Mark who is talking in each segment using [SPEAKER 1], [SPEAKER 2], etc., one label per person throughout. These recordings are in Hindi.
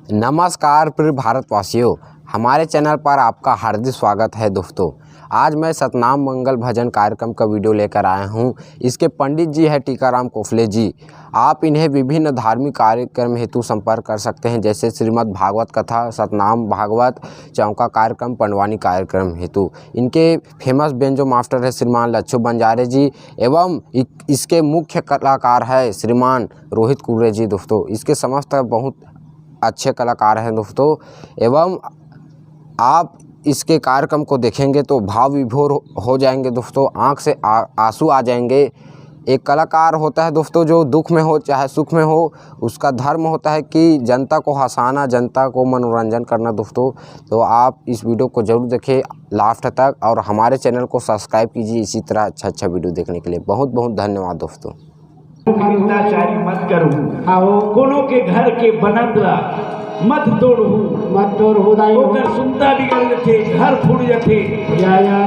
[SPEAKER 1] नमस्कार प्रिय भारतवासियों, हमारे चैनल पर आपका हार्दिक स्वागत है। दोस्तों, आज मैं सतनाम मंगल भजन कार्यक्रम का वीडियो लेकर आया हूं। इसके पंडित जी है टीकाराम कोफले जी। आप इन्हें विभिन्न धार्मिक कार्यक्रम हेतु संपर्क कर सकते हैं, जैसे श्रीमद् भागवत कथा, सतनाम भागवत, चौका कार्यक्रम, पंडवानी कार्यक्रम हेतु। इनके फेमस बेंजो मास्टर है श्रीमान लच्छू बंजारे जी एवं इसके मुख्य कलाकार है श्रीमान रोहित कुर्रे जी। दोस्तों, इसके समस्त बहुत अच्छे कलाकार हैं दोस्तों, एवं आप इसके कार्यक्रम को देखेंगे तो भाव विभोर हो जाएंगे दोस्तों, आंख से आंसू आ जाएंगे। एक कलाकार होता है दोस्तों जो दुख में हो चाहे सुख में हो, उसका धर्म होता है कि जनता को हंसाना, जनता को मनोरंजन करना दोस्तों। तो आप इस वीडियो को जरूर देखें लास्ट तक और हमारे चैनल को सब्सक्राइब कीजिए इसी तरह अच्छा वीडियो देखने के लिए। बहुत बहुत धन्यवाद दोस्तों।
[SPEAKER 2] निंदाचारी मत करू, कोनो के घर के बनतला मत तोड़ू दाई ओकर सुनता बिगड़ थे, घर फूट जथे।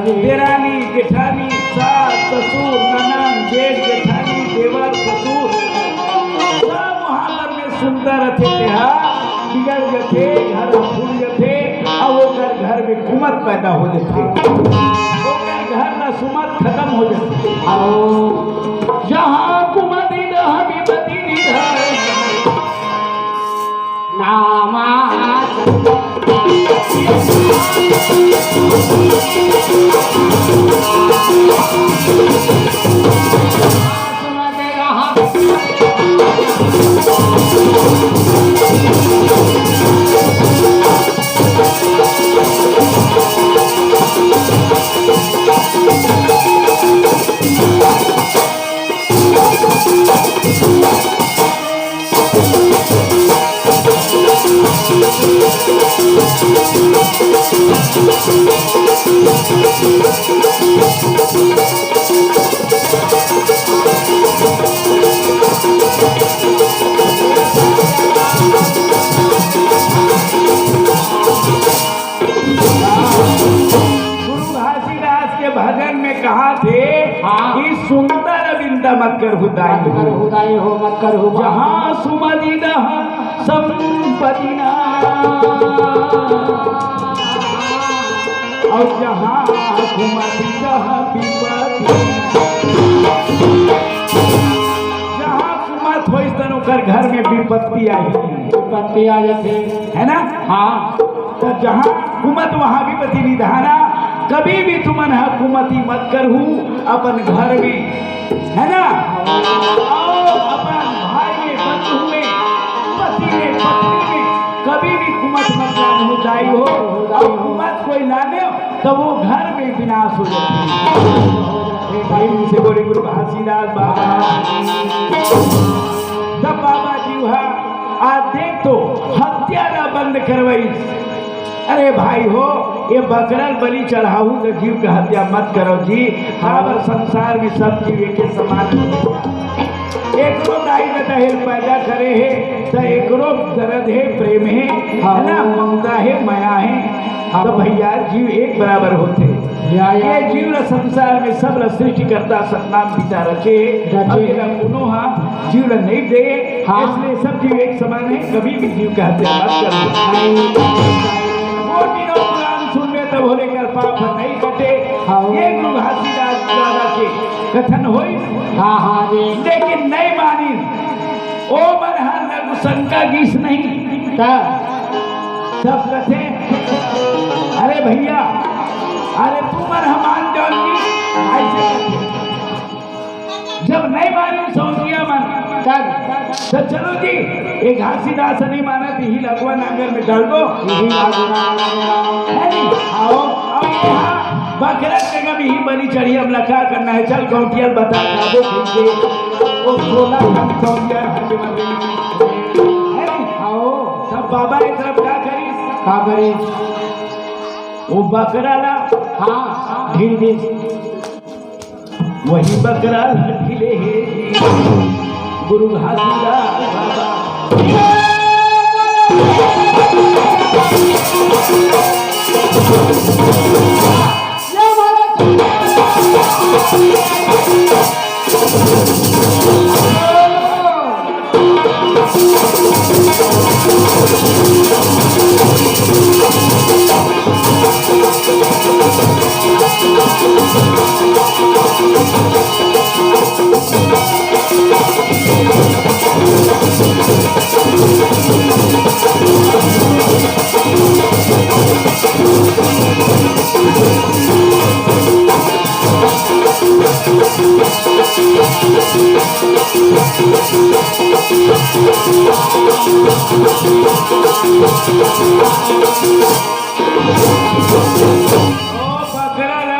[SPEAKER 2] देरानी जेठानी सास ससुर ननद जेठ जेठानी देवर ससुर सब वहाँ में सुनता रहते, बिगड़ जथे, घर फूट जथे। अब ओकर घर में कुमत पैदा हो जाते, ओकर घर में सुमत खत्म हो जाते। जहाँ कुमत भजन में कहा थे कि सुंदर बिंदा मत कर हुदाई हो मत कर हो, जहाँ सुमति दह संपत्ति ना और जहाँ कुमति दह विपत्ति, जहाँ कुमत हो तन ओकर घर में विपत्ति आ जाते है ना। हाँ, तो जहाँ कुमत वहाँ विपत्ति निधाना। कभी भी तुमन हुकूमती मत करहू अपन घर में, है ना। अपन भाई में, बंधु में, पति में, पत्नी में कभी भी कुमत मत जानू दाई हो। और कुमत कोई लाने तो वो घर में विनाश हो जाती है। से बोले गुरु घासीदास बाबा, जब बाबा जी आज देख तो हत्या ना बंद करवाई। अरे भाई हो, ये बकरल बलि चढ़ाऊ तो जीव का हत्या मत करो जी। हमारे संसार में सब जीव एक समान, एक दाई में दहेज पैदा करे है तो एक दर्द है, प्रेम है ना, ममता है, माया है। तो भैया जीव एक बराबर होते। ये जीव संसार में सब सृष्टि करता सतनाम पिता रचे जीव नहीं दे, इसलिए सब जीव एक समान है। कभी भी जीव का हत्या मत करो। सुनने तब होने कर पाप नहीं कटे। ये गुरु घासीदास बाबा के कथन होई। लेकिन नहीं मानी ओ मनहर लघु शंका गीस नहीं सब कथे। अरे भैया, अरे तू मन हमान जान जी ऐसे कथे। जब नहीं मानी सौंदिया मन तो चलो जी, एक घासीदास नहीं माना तो ही लगवा नांगर में डाल दो। आओ बकरा जगह भी ही बनी चढ़ी, अब लखा करना है। चल गौटियाल बता दो वो 16 आओ सब बाबा की तरफ का करी वो बकरा ला। हाँ, धीरे वही बकरा ढीले है गुरु घासीदास बाबा।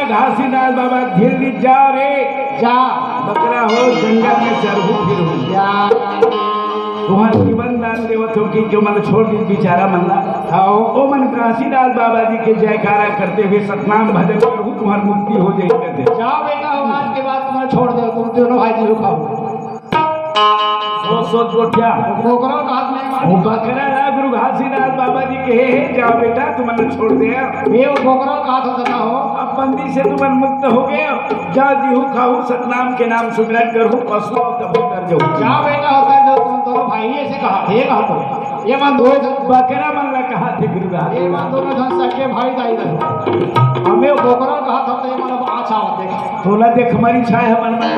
[SPEAKER 2] घासीदास बाबा धीरे जा रे जा बकरा हो जंगल में चरहू फिर हो वहाँ जीवन दान देवत हो कि जो मन छोड़ दी बेचारा मल्ला आओ ओ मन घासीदास बाबा जी के जयकारा करते हुए सतनाम भजन करूँ तुम्हारी मुक्ति हो जाए कहते
[SPEAKER 3] जाओ बेटा हो आज के बाद तुम्हें छोड़ दो तुम दोनों भाई जी रुका हो
[SPEAKER 2] सोच गोठिया
[SPEAKER 3] बकरा घास नहीं
[SPEAKER 2] वो बकरा ना गुरु घासीदास बाबा जी के हे जाओ बेटा तुम्हें छोड़ दे
[SPEAKER 3] ये बकरा घास होता हो
[SPEAKER 2] अब बंदी से तुम मुक्त हो गए जा जीहू खाऊ सतनाम के नाम सुमिरन करूँ पशु तब कर जाओ
[SPEAKER 3] जाओ बेटा होता है जो तुम दोनों भाई ऐसे कहा ये कहा तो ये मन दो
[SPEAKER 2] बकरा मन ला कहा थे गुरु
[SPEAKER 3] ये मन दोनों धन सके भाई दाई रहे हमें बकरा कहा था तो ये मन अच्छा होते
[SPEAKER 2] थोड़ा देख हमारी छाया मन में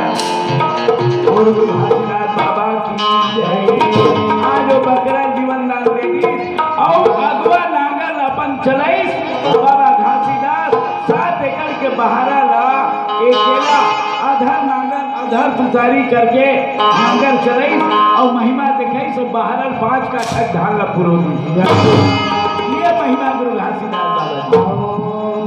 [SPEAKER 2] और गुरु घासीदास बाबा की जय आज बकरा जीवन दान देगी और अगवा नांगल अपन चलाइस बाबा घासीदास 7 एकड़ के बहारा ला अकेला अधर नांगल अधर तुतारी करके नांगल चलाइस और महिमा दिखाई सो बहारल 5 का ठग धान ला पुरोगी ये महिमा गुरु घासीदास बाबा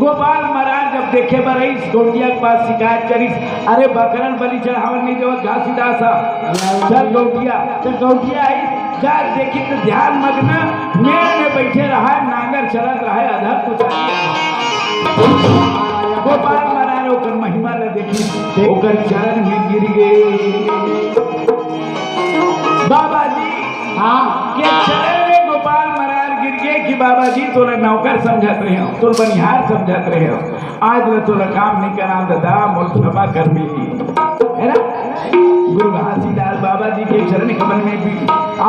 [SPEAKER 2] गोपाल महाराज जब देखे बरई गौटिया के पास शिकायत करीस अरे बकरन बलि चढ़ावन नहीं देवत घासीदास चल गौटिया आई जा देखी तो ध्यान मग्न मेड़ में बैठे रहा नागर चलत रहा अधर गोपाल महाराज ओकर महिमा ने देखी ओकर चरण में गिर गए बाबा जी हाँ के चरण में गोपाल महाराज गिर गए कि बाबा जी तोरा नौकर समझत रहे हो तोर बनिहार समझत रहे हो आज मैं तोरा काम नहीं करा दादा मोर क्षमा कर मिली है ना गुरु घासीदास बाबा जी के चरण कमल में भी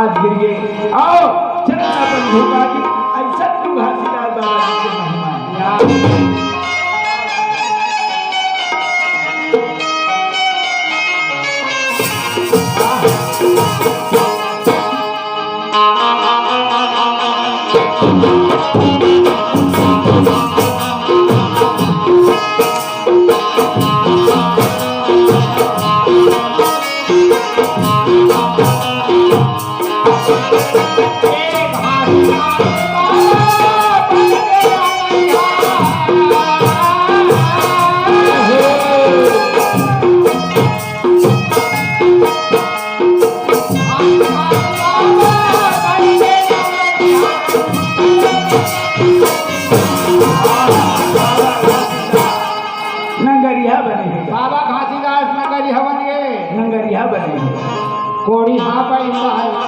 [SPEAKER 2] आज गिर गए आओ चरण अपन धोखा की ऐसा गुरु घासीदास बाबा जी के महिमा
[SPEAKER 3] बाबा घासीदास नगरिया बन गए
[SPEAKER 2] नंगरिया बने
[SPEAKER 3] कोड़ी हाँ पर
[SPEAKER 2] हो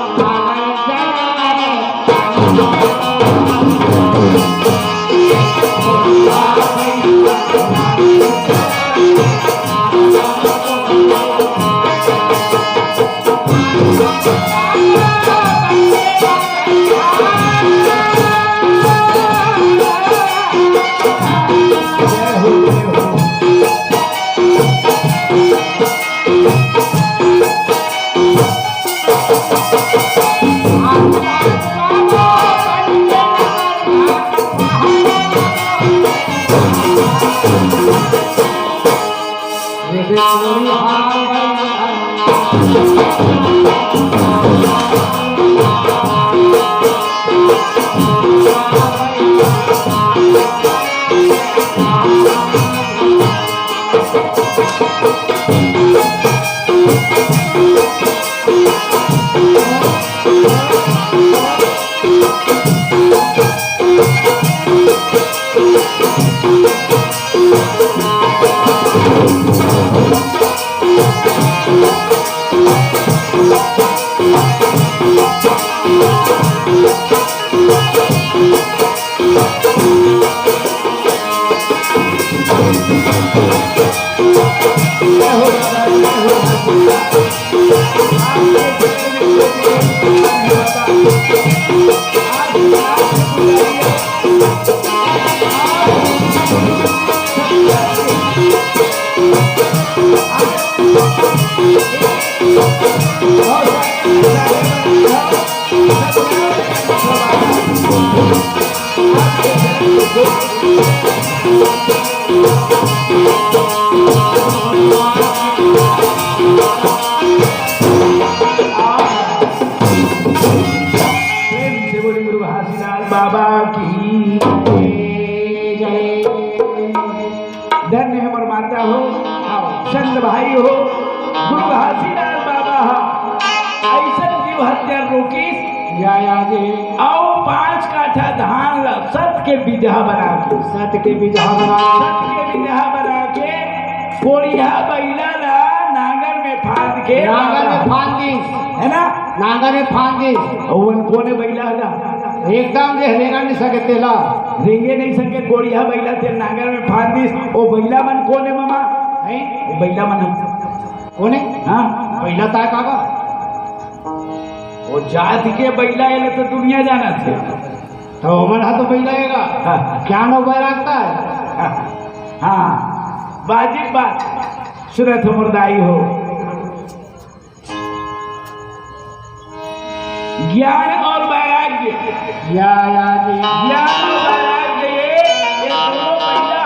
[SPEAKER 2] रामचंद्र भाई हो गुरु घासीदास बाबा ऐसा जीव हत्या रोकी
[SPEAKER 3] या जी
[SPEAKER 2] आओ 5 काठा धान ला सत के बिजहा बना के
[SPEAKER 3] सत के बिजहा बना
[SPEAKER 2] सत के बिजहा बना के कोड़िया बैला ला नागर में फांद के
[SPEAKER 3] नागर में फांदी
[SPEAKER 2] है ना
[SPEAKER 3] नागर में फांदी
[SPEAKER 2] ओवन कोने बैला ला
[SPEAKER 3] एकदम जे लेना नहीं सके तेला
[SPEAKER 2] रेंगे नहीं सके कोड़िया बैला ते नागर में फांदी ओ बैला मन कोने मामा
[SPEAKER 3] है
[SPEAKER 2] ओ बैला मन
[SPEAKER 3] कोने
[SPEAKER 2] हाँ
[SPEAKER 3] पहिला ताय काका
[SPEAKER 2] वो जाति के बैला है तो दुनिया जाना थे
[SPEAKER 3] तो हमारा तो पहिला आएगा
[SPEAKER 2] हाँ
[SPEAKER 3] क्या नो बैरागता है
[SPEAKER 2] हाँ वाजिब बात सुरत मुर्दाई हो ज्ञान और वैराग्य
[SPEAKER 3] या जी
[SPEAKER 2] ज्ञान और वैराग्य ये दोनों पहिला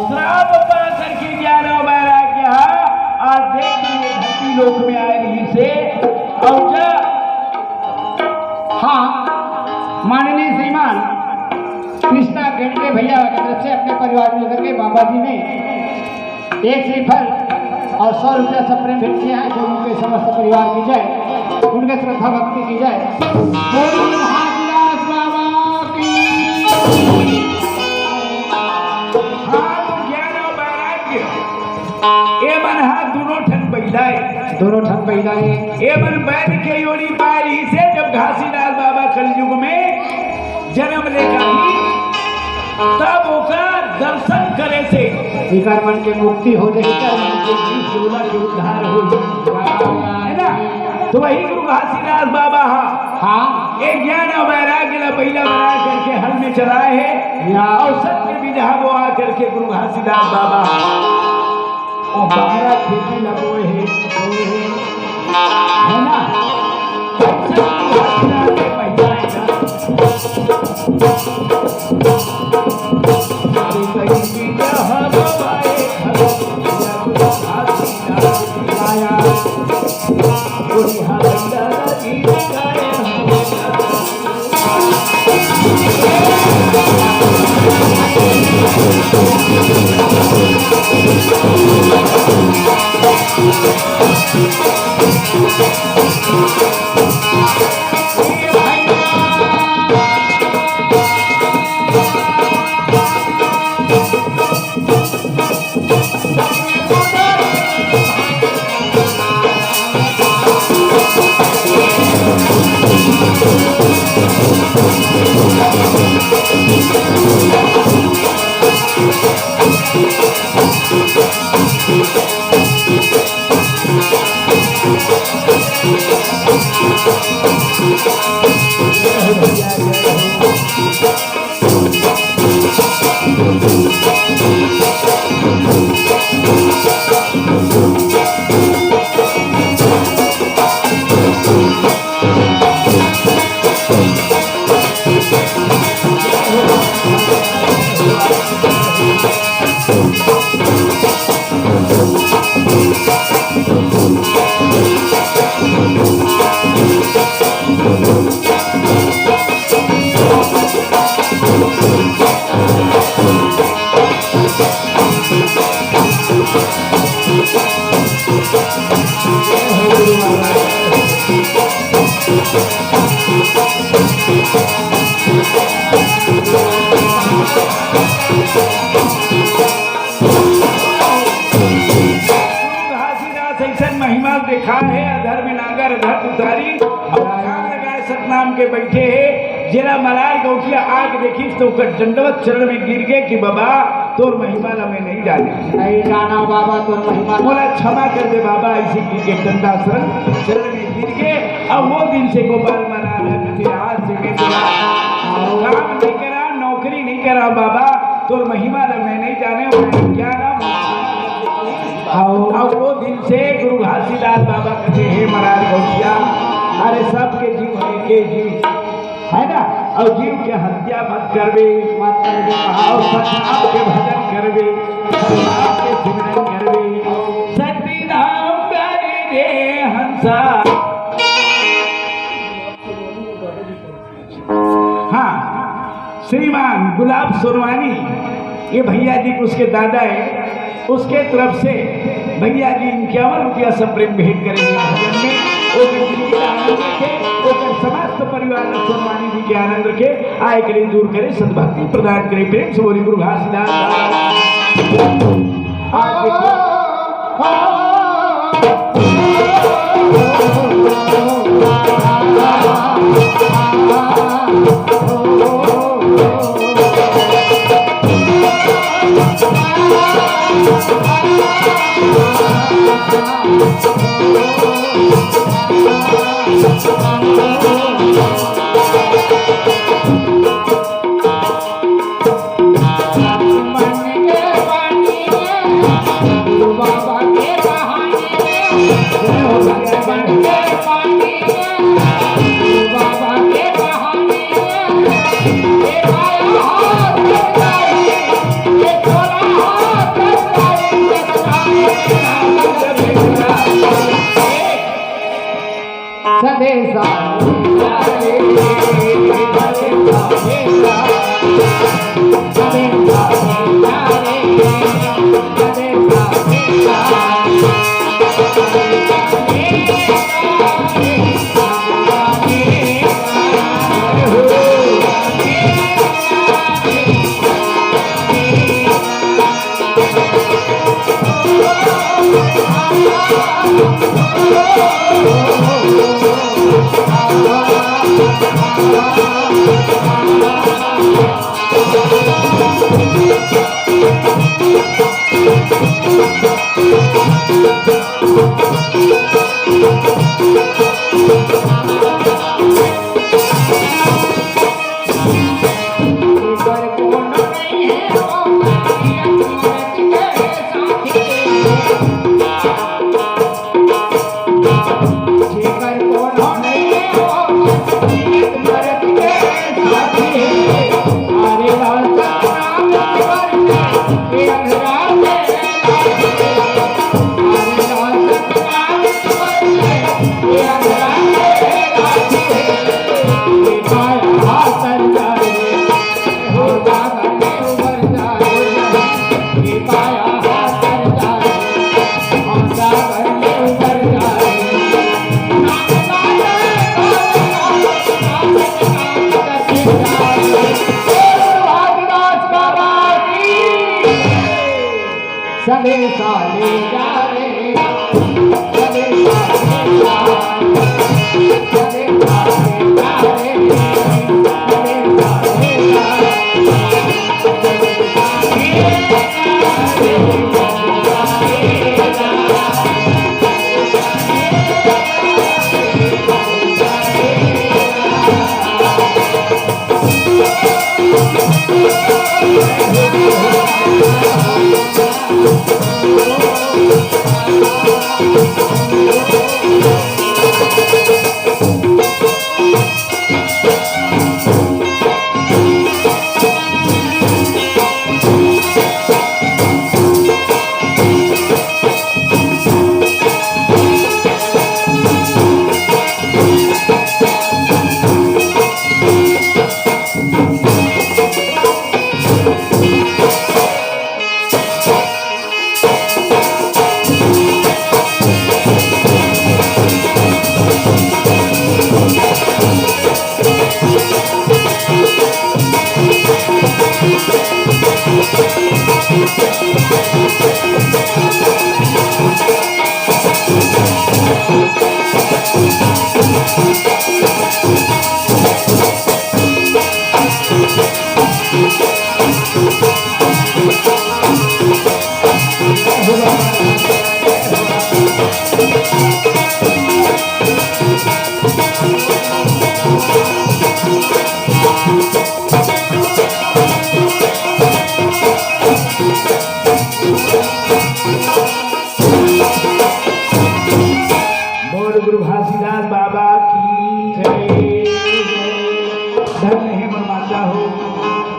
[SPEAKER 2] श्राप पाकर के ज्ञान और वैराग्य आज देख लिए धरती लोक में आए रही से और जा
[SPEAKER 3] हाँ माननीय श्रीमान कृष्णा गेंडे भैया की तरफ से अपने परिवार में करके बाबा जी ने 1 श्रीफल और 100 रुपया सब प्रेम भेंट किया है जो उनके समस्त परिवार की जाए उनके श्रद्धा भक्ति की जाए बोलो महाविलास बाबा की
[SPEAKER 2] हाँ तो ज्ञान और वैराग्य ये मन हाथ दोनों ठन बैठाए
[SPEAKER 3] दोनों ठन पैदा है
[SPEAKER 2] ये मन बैठ के योरी पारी से जब घासीदास बाबा कलयुग में जन्म लेकर ही तब ओका दर्शन करे से
[SPEAKER 3] विकार मन के मुक्ति हो जाए
[SPEAKER 2] चोला के उद्धार हो है ना तो वही गुरु घासीदास बाबा
[SPEAKER 3] हाँ
[SPEAKER 2] एक ज्ञान और वैराग्य ला पहला बना करके हल में चलाए है
[SPEAKER 3] या
[SPEAKER 2] और सत्य विधा वो आकर के गुरु घासीदास बाबा और 12 खेती लगोए है ना महिमा देखा है अधर में नागर अधर उतारी और काम लगाए सतनाम के बैठे है जरा मलार गौठिया आग देखी तो दंडवत चरण में गिर गए कि बाबा तोर महिमा ला मैं नहीं जाने
[SPEAKER 3] नहीं जाना बाबा तोर महिमा
[SPEAKER 2] बोला क्षमा कर दे बाबा ऐसे गिर के दंडासन चरण में गिर गए। अब वो दिन से गोपाल महाराज आज से मैं काम नहीं करा नौकरी नहीं करा बाबा तोर महिमा ला मैं नहीं जाने क्या नाम और वो दिन से गुरु घासीदास बाबा कहते हे महाराज गौठिया अरे सबके जीव है के जीव है ना और जीव के हत्या मत करवे और सतनाम के भजन करवे सतनाम के सिमरन करवे सती नाम करे रे हंसा। हाँ श्रीमान गुलाब सोनवानी ये भैया जी उसके दादा है उसके तरफ से भैया जी 51 रुपया सब प्रेम भेंट करेंगे भजन में। वो जिंदगी का आनंद रखे, वो समस्त परिवार सोनवानी जी के आनंद रखे, आय के लिए दूर करे, सद्भक्ति प्रदान करे। प्रेम से बोली गुरु घासीदास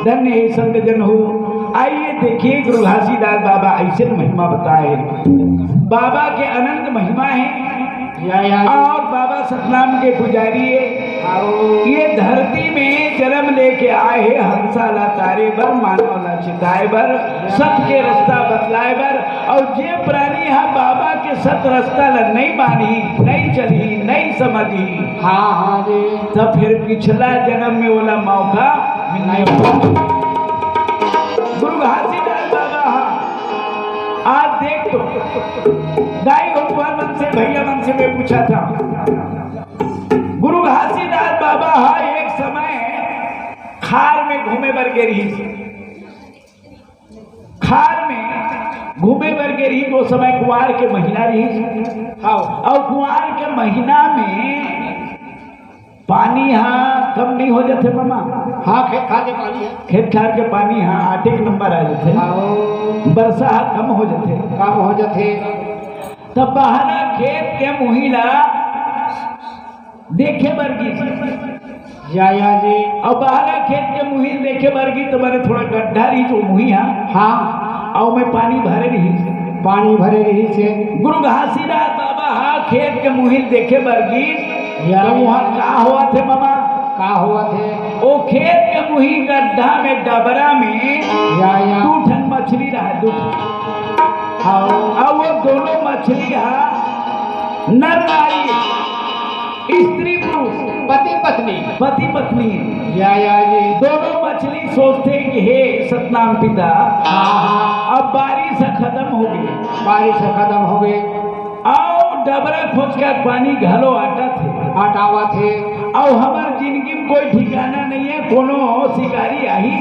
[SPEAKER 2] धन्य ही संत जन हो। आइए देखिए गुरु घासीदास बाबा ऐसे महिमा बताए। बाबा के अनंत महिमा है। और बाबा सतनाम के पुजारी ये धरती में जन्म लेके आए हैं हंसाला तारे बर मानवला चिताए बर सत के रास्ता बतलाए बर और जे प्राणी यहाँ बाबा के सत रास्ता ला नहीं बानी नहीं चली नहीं समझी
[SPEAKER 3] हाँ जी
[SPEAKER 2] तब फिर पिछला जन्म में वाला मौका नहीं गुरु घासीदास बाबा आज देख तो दाई गोपाल मन से भैया मन से मैं पूछा था गुरु घासीदास बाबा एक समय खार में घूमे बर के रही खार में घूमे बर के रही वो समय कुआर के महीना रही और कुआर के महीना में पानी यहाँ कम नहीं हो जाते मामा
[SPEAKER 3] हाँ खेत खार के पानी है
[SPEAKER 2] खेत खार के पानी यहाँ 8 नंबर आ जाते बरसा कम हो जाते
[SPEAKER 3] काम हो जाते
[SPEAKER 2] तब बहाना खेत के मुहिला देखे बरगी
[SPEAKER 3] या जी
[SPEAKER 2] और बहाना खेत के मुहिल देखे बरगी तो मैंने थोड़ा गड्ढा रही जो मुहिया
[SPEAKER 3] हाँ
[SPEAKER 2] और मैं पानी भरे रही
[SPEAKER 3] पानी भरे रही से
[SPEAKER 2] गुरु घासीदास बाबा खेत के मुहिल देखे बरगी
[SPEAKER 3] या
[SPEAKER 2] वहाँ का हुआ थे मामा
[SPEAKER 3] का हुआ थे
[SPEAKER 2] वो खेत के मुही गड्ढा में डबरा में
[SPEAKER 3] या
[SPEAKER 2] 2 ठन मछली रहा 2 और वो दोनों मछली नर नारी स्त्री पुरुष पति पत्नी
[SPEAKER 3] या जी
[SPEAKER 2] दोनों मछली सोचते कि हे सतनाम पिता
[SPEAKER 3] हाँ
[SPEAKER 2] अब बारिश खत्म हो गई
[SPEAKER 3] बारिश खत्म हो गई
[SPEAKER 2] और डबरा खोज कर पानी घलो आटा थे
[SPEAKER 3] हटावा थे
[SPEAKER 2] और हमार जिंदगी में कोई ठिकाना नहीं है कोनो शिकारी आई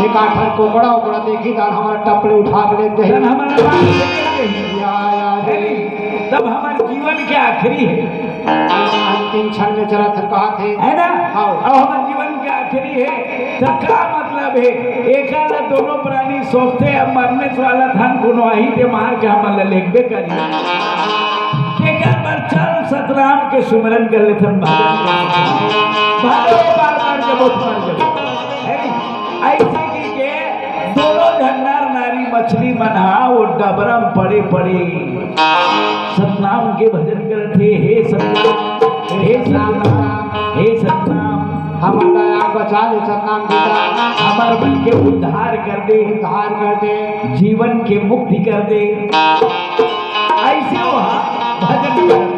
[SPEAKER 3] एक आठर कोकड़ा उकड़ा देखी दान हमारा टपले उठा के लेते हैं
[SPEAKER 2] हमारा बात है नहीं तब हमारे जीवन के आखिरी है
[SPEAKER 3] अंतिम क्षण में चला था कहा थे
[SPEAKER 2] है ना
[SPEAKER 3] हाँ
[SPEAKER 2] और हमारे जीवन के आखिरी है तो क्या मतलब है एक दोनों प्राणी सोचते अब मरने वाला धन कोनो आई थे मार के हम लेखबे करी चल सतराम के सुमरन कर लेते बार बार जब मर जब ऐसे की के दोनों धन्नार नारी मछली मना वो डबरम पड़े पड़े सतनाम के भजन करते हे सतनाम हे सतनाम हे सतनाम
[SPEAKER 3] हमारा आप बचा ले सतनाम पिता
[SPEAKER 2] हमारे मन के उद्धार कर दे जीवन के मुक्ति कर दे ऐसे वहाँ भजन कर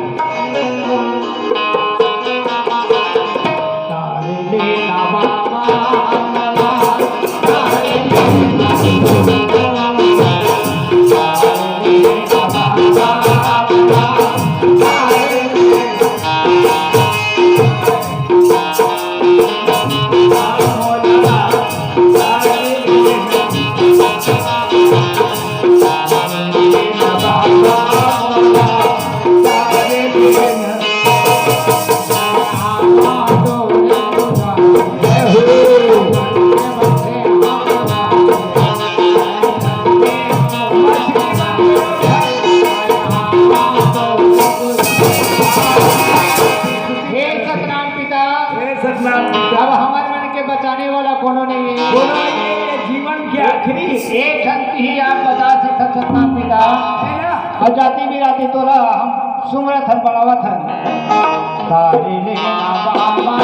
[SPEAKER 3] एक शक्ति ही आप बता सकते सतनाम पिता और जाति भी राती तोला हम सुमरत हन बनावत हन तारे ले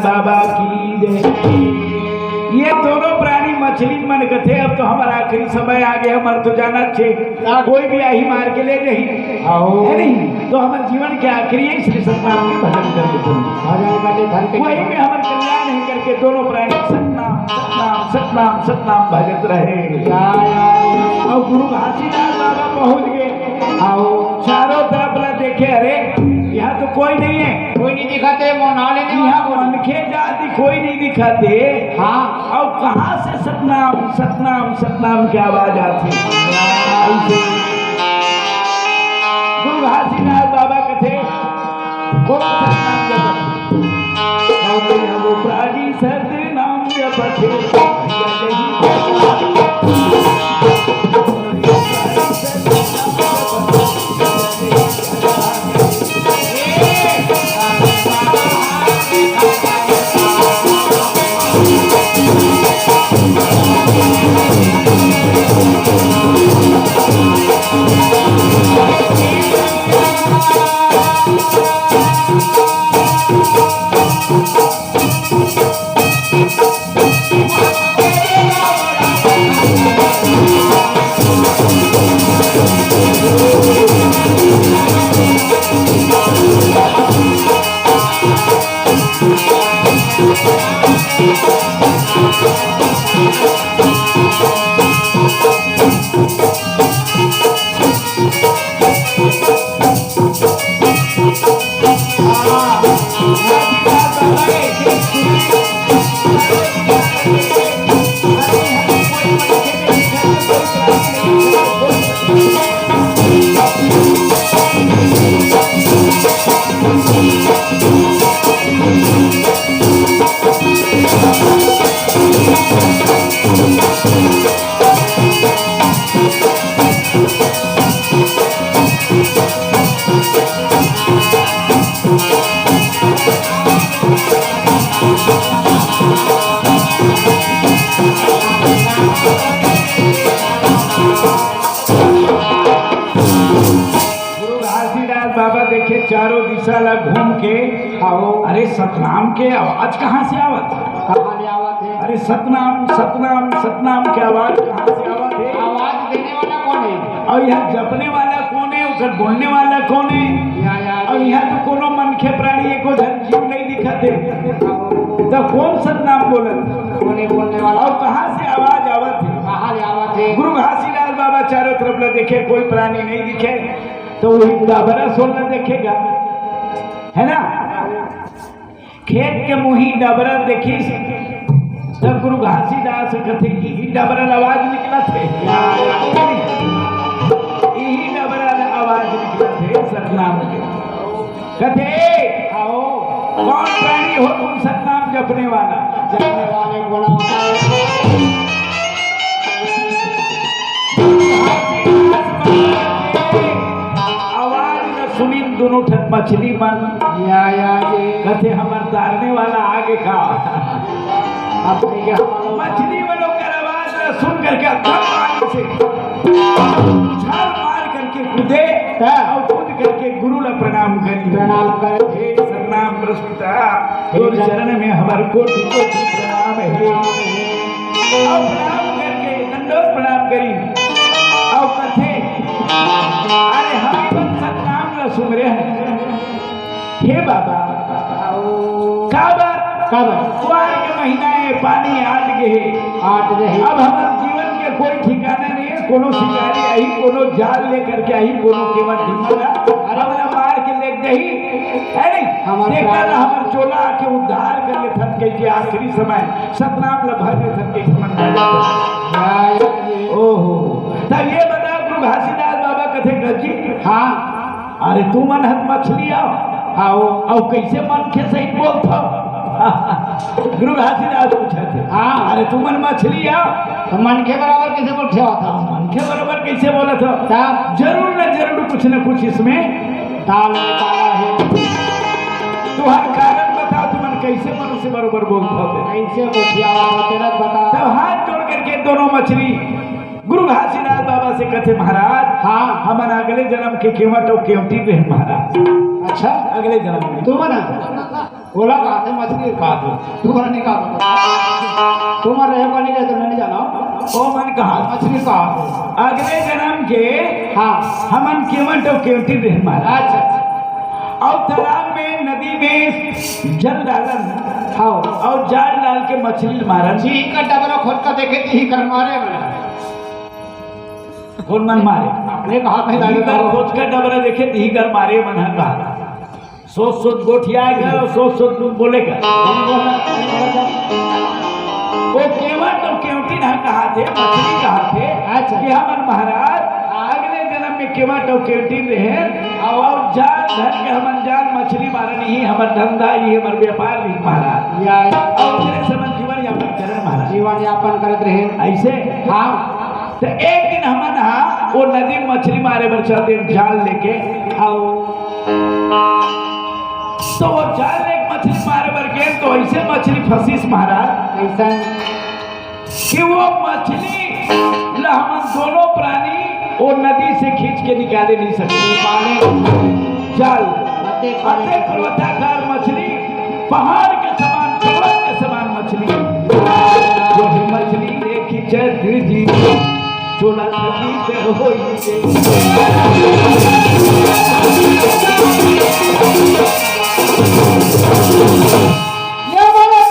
[SPEAKER 3] बाबा की जय। ये दोनों प्राणी
[SPEAKER 2] मछली मन कथे अब तो हमारा आखिरी समय आ गया, हमारे तो जाना छे, कोई भी आई मार के ले जाही है नहीं, तो हमारे जीवन के आखिरी है श्री सतनाम के भजन करके वही में हमारे कल्याण है करके दोनों प्राणी सतनाम सतनाम सतनाम सतनाम भजत रहे। और गुरु घासीदास बाबा पहुंच गए, आओ चारों तरफ ला देखे, अरे यहाँ तो कोई नहीं है,
[SPEAKER 3] कोई नहीं दिखाते, मोनाले नहीं
[SPEAKER 2] यहाँ मनखे जाति कोई नहीं दिखाते।
[SPEAKER 3] हाँ,
[SPEAKER 2] और कहाँ से सतनाम सतनाम सतनाम की आवाज आती। गुरु घासीदास बाबा कथे खूब सतनाम जपते, हम प्राणी सतनाम जपते। चारों दिशा ला घूम के आओ, अरे सतनाम के आवाज कहाँ से आवत है? अरे सतनाम सतनाम सतनाम के आवाज कहाँ से आवत है?
[SPEAKER 3] आवाज देने वाला कौन है?
[SPEAKER 2] और यहाँ जपने वाला कौन है? उधर बोलने वाला कौन है? और यहाँ तो कोनो मनखे प्राणी को धन जीव नहीं दिखाते, तो कौन सतनाम बोलत?
[SPEAKER 3] बोलने वाला।
[SPEAKER 2] और कहाँ से आवाज आवत है?
[SPEAKER 3] कहाँ से आवत है?
[SPEAKER 2] गुरु घासीदास बाबा चारों तरफ ला देखे, कोई प्राणी नहीं दिखे, तो वही डाबरा सोलना देखेगा, है ना? खेत के मुही डबरा देखी, तब गुरु घासीदास कथे यही डबरा आवाज निकला थे, यही डबरा आवाज निकला थे सतनाम के। कथे आओ, कौन प्राणी हो तुम सतनाम जपने वाला?
[SPEAKER 3] जपने वाले बोला
[SPEAKER 2] सुनी दोनों ठक मछली मन कथे हमार तारने वाला आगे का मछली वालों का आवाज सुन करके से उछाल मार करके कूदे और कूद करके गुरु ला प्रणाम कर हे सतनाम प्रस्तुता और चरण में हमारे कोटि कोटि प्रणाम है। और प्रणाम करके दंडोत प्रणाम करी और कथे अरे हम सतनाम ला सुन रहे हैं। हे बाबा काबर कुआर के महीना है, पानी आट गए अब हमारे जीवन के कोई ठिकाना नहीं है, कोनो शिकारी आई, कोनो जाल लेकर के आई, कोनो केवल ढिंगला हमारा मार के ले गई है नहीं, देखल हमार चोला आके उद्धार कर ले थक गई के आखिरी समय सतनाम ला भर के थक गई ओहो। तब ये बता गुरु घासीदास बाबा कथे गजी
[SPEAKER 3] हाँ
[SPEAKER 2] अरे तू मन हथ मछली आओ और कैसे मन के सही बोलता गुरु घासीदास पूछे थे
[SPEAKER 3] हाँ
[SPEAKER 2] अरे तू मन मछली आओ
[SPEAKER 3] तो मन के बराबर कैसे बोल था?
[SPEAKER 2] मन के बराबर कैसे बोला था? जरूर न जरूर कुछ न कुछ इसमें
[SPEAKER 3] ताल ताला है।
[SPEAKER 2] तू हर कारण बता, तू मन कैसे मनुष्य बराबर बोलता थे?
[SPEAKER 3] कैसे तेरा बता।
[SPEAKER 2] तब हाथ जोड़ करके दोनों मछली गुरु घासीदास बाबा से कहते महाराज
[SPEAKER 3] हाँ
[SPEAKER 2] हमन अगले जन्म के केवट और केवटी रहे महाराज।
[SPEAKER 3] अच्छा
[SPEAKER 2] अगले जन्म में
[SPEAKER 3] तू बना बोला कहा थे मछली कहा तू बना नहीं कहा तुम रहे को नहीं तो नहीं जाना
[SPEAKER 2] ओ मन कहा
[SPEAKER 3] मछली का
[SPEAKER 2] अगले जन्म के
[SPEAKER 3] हाँ
[SPEAKER 2] हमन केवल तो केवटी रहे महाराज।
[SPEAKER 3] अच्छा
[SPEAKER 2] और तालाब में नदी में जल डालन
[SPEAKER 3] हाँ
[SPEAKER 2] और जाल डाल के मछली मारन।
[SPEAKER 3] जी का डबरा खोद का देखे थी कर मारे मैंने
[SPEAKER 2] कौन मन मारे
[SPEAKER 3] अपने कहा मैं दादी का
[SPEAKER 2] खोज का डबरा देखे दी कर मारे मन कहा सोच सोच गोठियाएगा और सोच सोच बोलेगा। वो केवल तो केवटी ना कहा थे मछली कहा थे।
[SPEAKER 3] अच्छा
[SPEAKER 2] कि हमन महाराज अगले जन्म में केवल तो केवटी रहे और जाल धर के हमन जाल मछली मारन ही हमर धंधा ही हमर व्यापार ही महाराज।
[SPEAKER 3] या
[SPEAKER 2] और तेरे समझ जीवन यापन करे महाराज।
[SPEAKER 3] जीवन यापन करत रहे
[SPEAKER 2] ऐसे
[SPEAKER 3] हाँ
[SPEAKER 2] तो एक दिन हमन हाँ वो नदी में मछली मारे बर चलते जाल लेके तो वो जाल लेके मछली मारे बर गए तो ऐसे मछली फंसीस महाराज
[SPEAKER 3] ऐसा
[SPEAKER 2] कि वो मछली ला हमन दोनों प्राणी वो नदी से खींच के निकाले नहीं सकते। जाल अते पर्वताकार मछली पहाड़ के समान पर्वत के समान मछली जो है मछली देखी चल जी चोला थकी से होई
[SPEAKER 3] ये बोला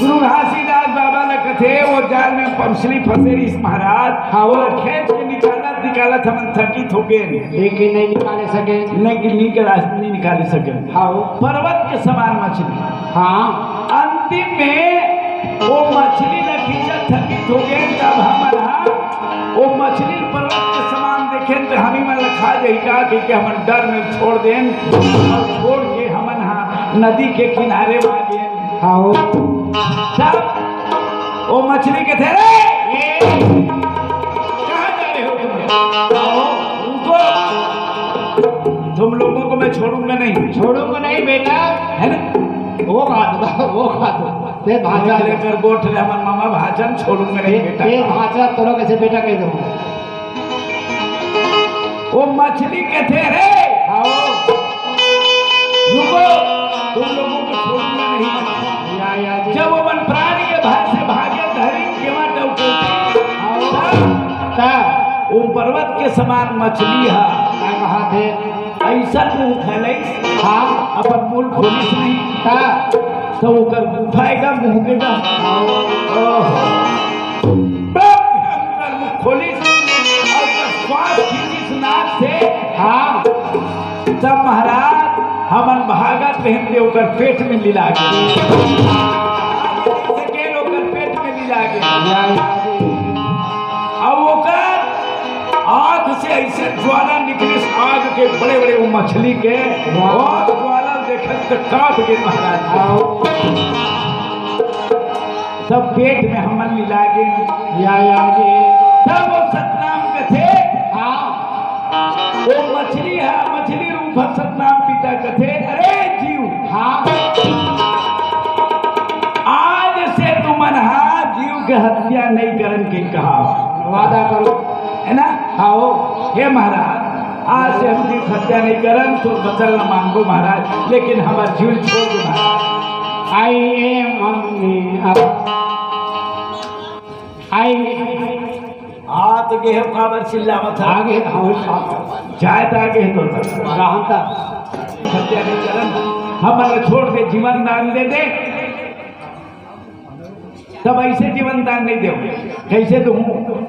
[SPEAKER 2] गुरु घासीदास बाबा ने कथे वो जाल में मछली फंसे इस महाराज। हाँ वो खेत के निकालत हमन थकित हो गए
[SPEAKER 3] लेकिन नहीं निकाले सके
[SPEAKER 2] लेकिन नहीं निकाल सके।
[SPEAKER 3] हाँ
[SPEAKER 2] पर्वत के समान मछली
[SPEAKER 3] हाँ
[SPEAKER 2] अंतिम में वो मछली न खींचत थकित हो गए तब हमारा वो मछली पर्वत के समान देखे तो हम ही मन खा जाई का कि हमन डर में छोड़ दें और छोड़ के हमन हाँ नदी के किनारे आ गए।
[SPEAKER 3] हाँ
[SPEAKER 2] तब वो मछली के थे रे कहाँ जा रहे हो तुम? तुम लोगों को मैं छोड़ूंगा नहीं।
[SPEAKER 3] छोड़ूंगा नहीं बेटा
[SPEAKER 2] है ना
[SPEAKER 3] वो खा दो ते भाषा
[SPEAKER 2] लेकर गोठ ले हमन मामा भाषण छोड़ूंगा नहीं बेटा।
[SPEAKER 3] ये भाषा तोरो कैसे बेटा कह दो
[SPEAKER 2] वो मछली के थे रे
[SPEAKER 3] आओ
[SPEAKER 2] रुको तुम लोगों को छोड़ूंगा नहीं।
[SPEAKER 3] या जी
[SPEAKER 2] जब वो मन प्राणी के भाग से भागे धरी केवा टौके
[SPEAKER 3] का
[SPEAKER 2] वो पर्वत के समान मछली है
[SPEAKER 3] कहा थे
[SPEAKER 2] ऐसा मुंह फैले
[SPEAKER 3] हाँ
[SPEAKER 2] अपन मूल खोलिस नहीं
[SPEAKER 3] का
[SPEAKER 2] तो ओकर गुफाएगा मुंह के का मुंह खोलिस और श्वास खींचिस नाक से।
[SPEAKER 3] हाँ
[SPEAKER 2] तब महाराज हमन भागत रहते ओकर पेट में लीला गए सेकेंड ओकर पेट में लीला गए। अब ओकर आँख से ऐसे ज्वाला निकली आग के बड़े बड़े वो मछली के और ज्वाला देखे तो काट गए महाराज। तब पेट में हमन लीला गए
[SPEAKER 3] या जी
[SPEAKER 2] तब वो सतनाम के थे।
[SPEAKER 3] हाँ
[SPEAKER 2] वो मछली है मछली रूप सतनाम पिता कथे अरे जीव
[SPEAKER 3] हाँ
[SPEAKER 2] आज से तुमन हा जीव के हत्या नहीं करन के कहा
[SPEAKER 3] वादा करो
[SPEAKER 2] है ना।
[SPEAKER 3] आओ
[SPEAKER 2] हे महाराज आज से हम जीव हत्या नहीं करन तो बदल न मांगो महाराज, लेकिन हमार जीव छोड़ दो महाराज।
[SPEAKER 3] आइए मम्मी आई
[SPEAKER 2] हाथ गेह काबर चिल्लावत है
[SPEAKER 3] आगे
[SPEAKER 2] जाए तो आगे तो
[SPEAKER 3] रहता
[SPEAKER 2] हत्या नहीं करन, हमारा छोड़ दे, जीवन दान दे दे। तब ऐसे जीवन दान नहीं दो, कैसे दूं?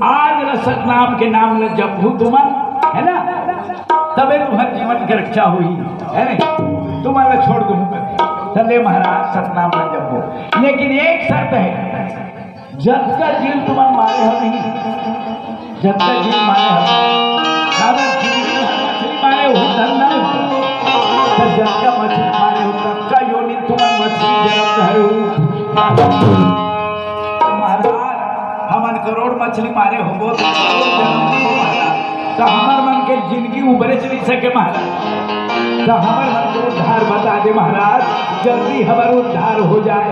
[SPEAKER 2] आज न सतनाम के नाम न जब हूँ तुमन, है ना, तबे तुम्हारे जीवन की रक्षा हुई, है नहीं? तुम्हारा छोड़ दूं चले महाराज सतनाम न जब हो, लेकिन एक शर्त है, जब का जीव तुम्हारे मारे हो नहीं, जब का जीव मारे हो मछली मारे हो धंधा तब जब का मछली मारे हो तब का योनि तुम्हारे मछली जन्म है महाराज। हमन करोड़ मछली मारे हो तो हमार मन के जिंदगी उबरे चली सके महाराज, तो हमार मन को उद्धार बता दे महाराज, जल्दी हमारा उद्धार हो जाए,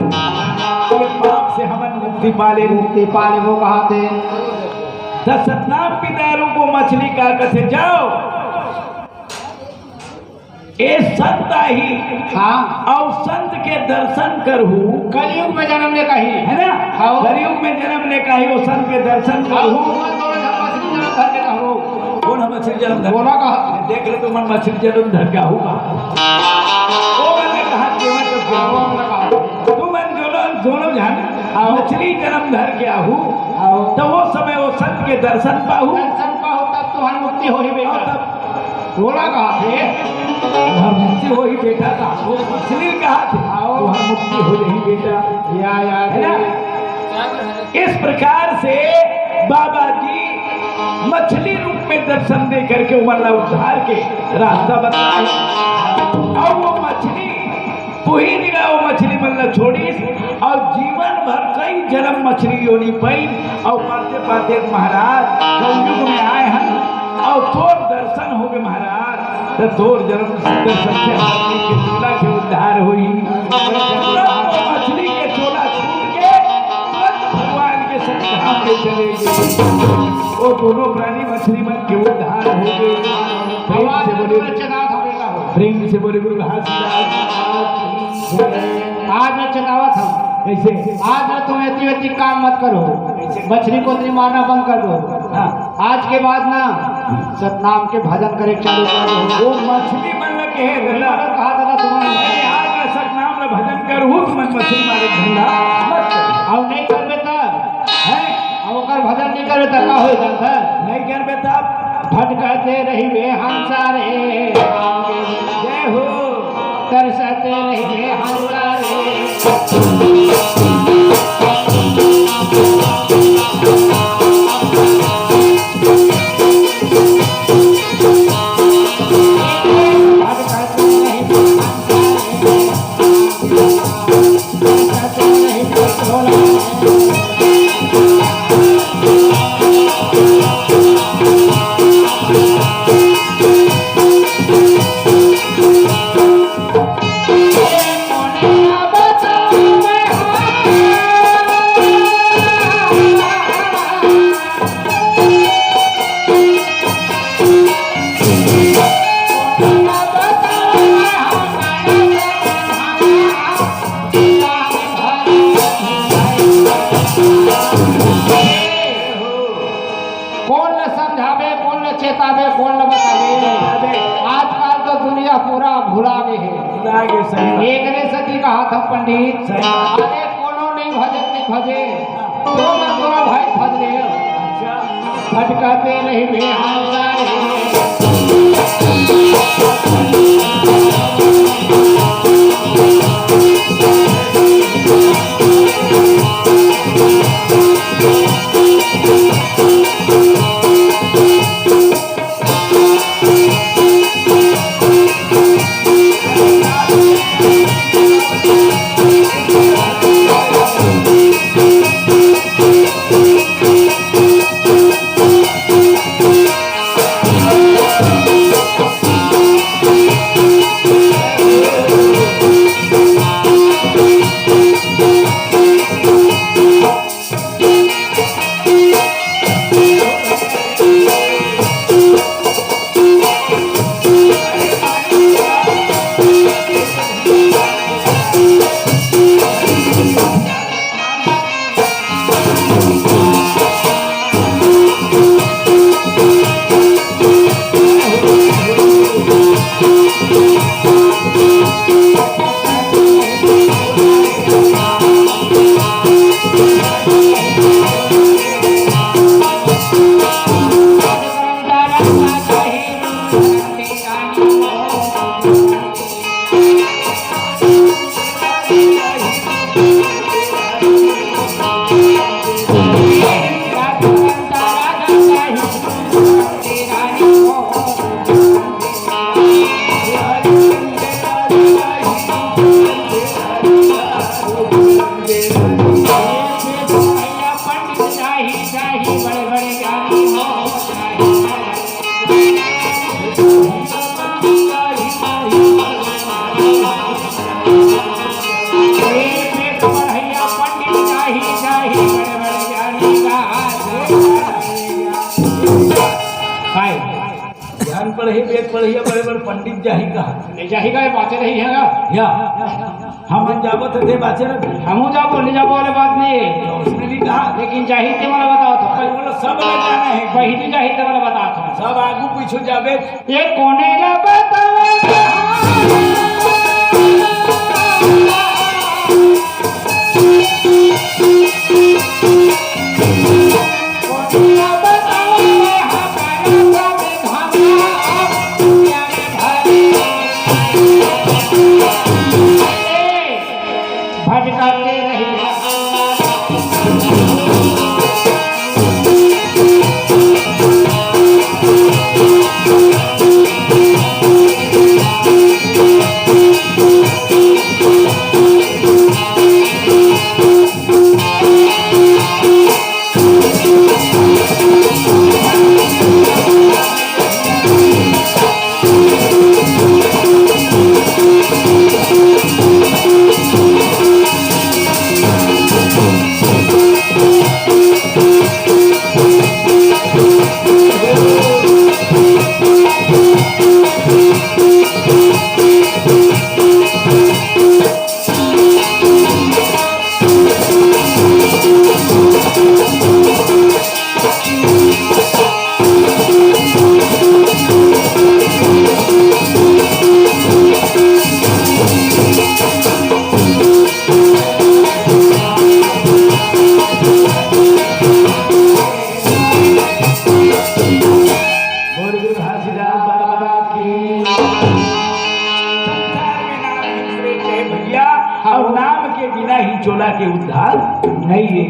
[SPEAKER 2] ये पाप से हमन मुक्ति पाले
[SPEAKER 3] वो कहा थे
[SPEAKER 2] सतनाम पितारू को मछली का कथे जाओ, ए संत ही
[SPEAKER 3] हाँ
[SPEAKER 2] और संत के दर्शन करहू,
[SPEAKER 3] कलयुग में जन्म ले कही
[SPEAKER 2] है ना, कलयुग में जन्म ले कही वो संत के दर्शन करहू। कौन मछली जन्म धर
[SPEAKER 3] बोला कहा
[SPEAKER 2] देख ले तो मन मछली जन्म धर क्या होगा, वो मैंने कहा तुम दोनों जान मछली जन्म धर के आहू, तो वो समय वो संत के दर्शन पाहू,
[SPEAKER 3] तब तुम्हारी मुक्ति हो ही बेटा।
[SPEAKER 2] तब
[SPEAKER 3] बोला कहा थे
[SPEAKER 2] मुक्ति हो ही बेटा था, वो मछली कहा थे वहाँ मुक्ति हो रही बेटा, है ना। इस प्रकार से बाबा जी मछली रूप में दर्शन दे करके मतलब उद्धार के रास्ता बताए, और वो मछली पूरी दिखा वो मछली मतलब छोड़ी, और जीवन भर कई जन्म मछली योनि पाई, और पाते पाते महाराज कलयुग में आए हैं और तोर दर्शन हो गए महाराज, तो तोर जन्म दर्शन से मछली के चोला के उद्धार हुई, मछली के चोला छूट के भगवान के संधाम में चले गए, वो दोनों प्राणी मछली मन के उद्धार हो गए। प्रेम से बोले गुरु
[SPEAKER 3] आज मैं चेतावत हूँ,
[SPEAKER 2] कैसे
[SPEAKER 3] आज मैं तुम ऐसी काम मत करो, मछली को तुम मारना बंद कर दो।
[SPEAKER 2] हाँ।
[SPEAKER 3] आज के बाद ना सतनाम के भजन करे चालू कर दो।
[SPEAKER 2] वो मछली मन के है धंधा
[SPEAKER 3] कहा था तुम्हें
[SPEAKER 2] आज मैं सतनाम में भजन करूँ तो मन मछली मारे धंधा मत कर,
[SPEAKER 3] और नहीं करबे तब
[SPEAKER 2] है
[SPEAKER 3] और भजन नहीं करबे तब का हो जाता
[SPEAKER 2] नहीं करबे तब
[SPEAKER 3] भटकते रहिबे हंसा रे,
[SPEAKER 2] जय हो
[SPEAKER 3] तरसते रहिबे हंसा रे। कौन न समझावे, कौन न चेतावे, कौन न बतावे, आजकल तो दुनिया पूरा भुला गई है। एक ने सती कहा था पंडित, अरे कोनो नहीं भजे तो मैं तोरा भाई भज रहे भटकाते नहीं भी हंसा
[SPEAKER 2] ध्यान पढ़े वेद पढ़िए बड़े बड़े पंडित जाही कहा
[SPEAKER 3] ले जाही का बातें नहीं है
[SPEAKER 2] या हम जावत थे बातें ना
[SPEAKER 3] हमू जाबो ले जाबो वाले बात नहीं है
[SPEAKER 2] तो उसने भी कहा
[SPEAKER 3] लेकिन जाही ते मला बताओ तो
[SPEAKER 2] बोला सब ले जाना है
[SPEAKER 3] पहिली जाही ते मला बता तो
[SPEAKER 2] सब आगू पीछे जावे
[SPEAKER 3] ये कोने ला भटकाते रहिए
[SPEAKER 2] और नाम के बिना ही चोला के उद्धार नहीं है।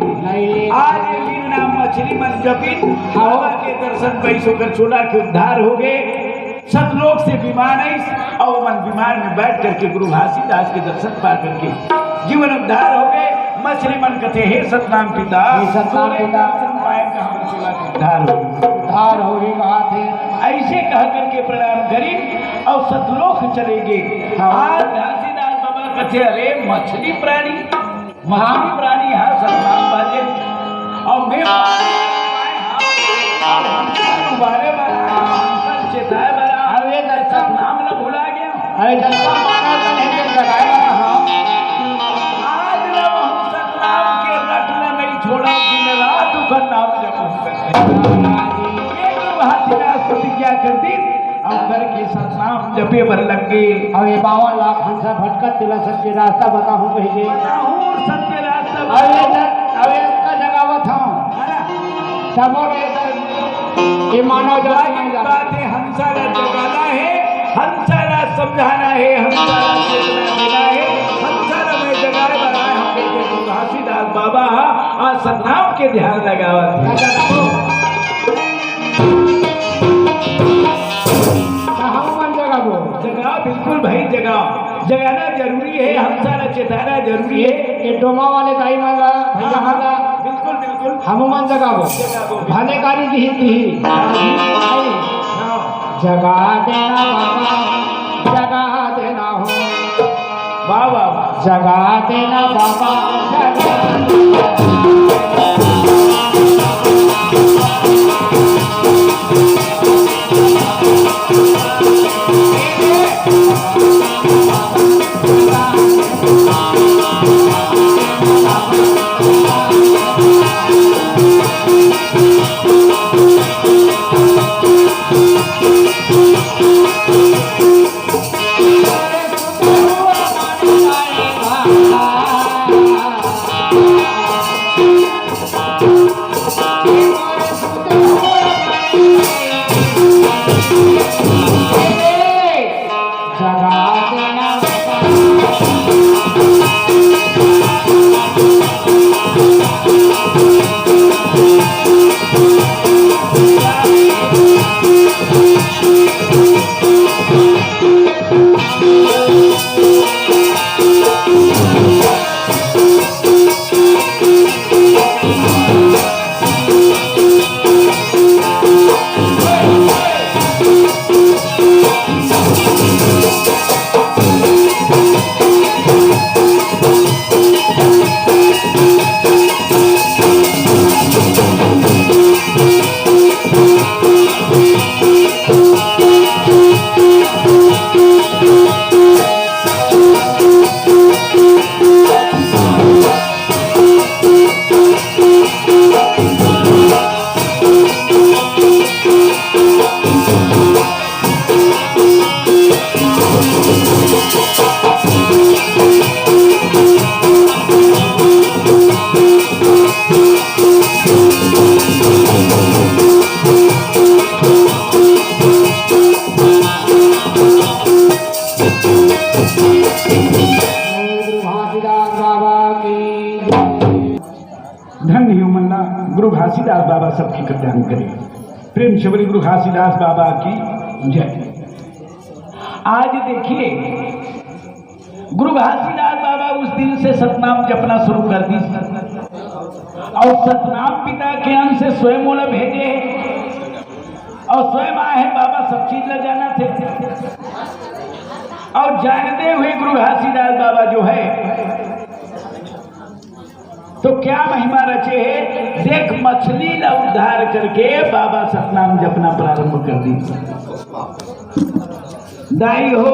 [SPEAKER 2] आज ये वीर नाम मछली मन जपिन हवा के दर्शन पैसों कर चोला के उद्धार हो गए। सतलोक से विमान और मन विमान में बैठ करके गुरु घासीदास के दर्शन पा करके जीवन उद्धार हो गए। मछली मन कथे हे सतनाम पिता
[SPEAKER 3] सतनाम पिता
[SPEAKER 2] उद्धार हो गई बात है। ऐसे कह करके प्रणाम गरीब और सतलोक चलेंगे। आज घासीदास बाबा कथे अरे मछली प्राणी यहाँ सतनाम बाजे और मैं बारे चेताए बरा अरे दर्शन नाम न भुला गया अरे दर्शन माना तो नहीं जगाया आज न हम सतनाम के रटना नहीं छोड़ा दिन रात उखर नाम प्रतिज्ञा कर दी और करके सतनाम जपे भर लगे।
[SPEAKER 3] और ये 52 लाख हंसा भटकत तिला सच्चे रास्ता बताऊं कहिए
[SPEAKER 2] बताऊं सत्य रास्ता
[SPEAKER 3] अरे का जगावत हूं सबो ये मानव
[SPEAKER 2] बात है। हंसारा जगाना है, हंसारा समझाना है, हंसारा चेतना देना है, हंसारा में जगाए बनाए हमके घासीदास बाबा आज सतनाम के ध्यान लगावत जगह बिल्कुल भाई जगाना जरूरी है, हंसारा चेताना जरूरी है।
[SPEAKER 3] ये डोमा वाले दाई माला भैया माला
[SPEAKER 2] बिल्कुल
[SPEAKER 3] हनुमान जगावो भले कारी दी जगा देना बाबा जगा देना हो
[SPEAKER 2] वाह
[SPEAKER 3] जगा देना बाबा जगा
[SPEAKER 2] घासीदास बाबा सबकी कल्याण करे। प्रेम से बोलिए गुरु घासीदास बाबा की जय। आज देखिए गुरु घासीदास बाबा उस दिन से सतनाम जपना शुरू कर दी और सतनाम पिता के अंश से स्वयं मोला भेजे और स्वयं आए बाबा सब चीज ले जाना थे। और जानते हुए गुरु घासीदास बाबा जो है तो क्या महिमा रचे है। देख मछली ला उद्धार करके बाबा सतनाम जपना प्रारंभ कर दी। दाई हो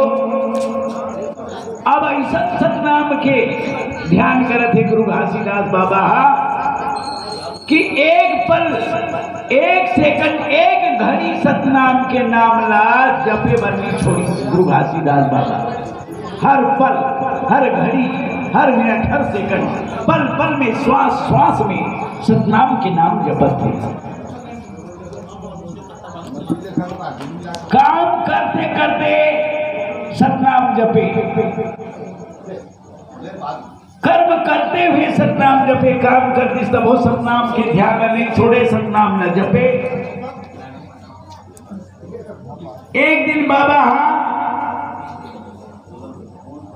[SPEAKER 2] अब ऐसा सतनाम के ध्यान करते गुरु घासीदास बाबा कि एक पल, एक सेकंड, एक घड़ी सतनाम के नाम ला जपे बरनी छोड़ी गुरु घासीदास बाबा। हर पल, हर घड़ी, हर मिनट, हर सेकंड, पल पल में, श्वास श्वास में सतनाम के नाम जपत थे। काम करते करते सतनाम जपे, कर्म करते हुए सतनाम जपे, काम करते सब हो सतनाम के ध्यान नहीं छोड़े, सतनाम न जपे। एक दिन बाबा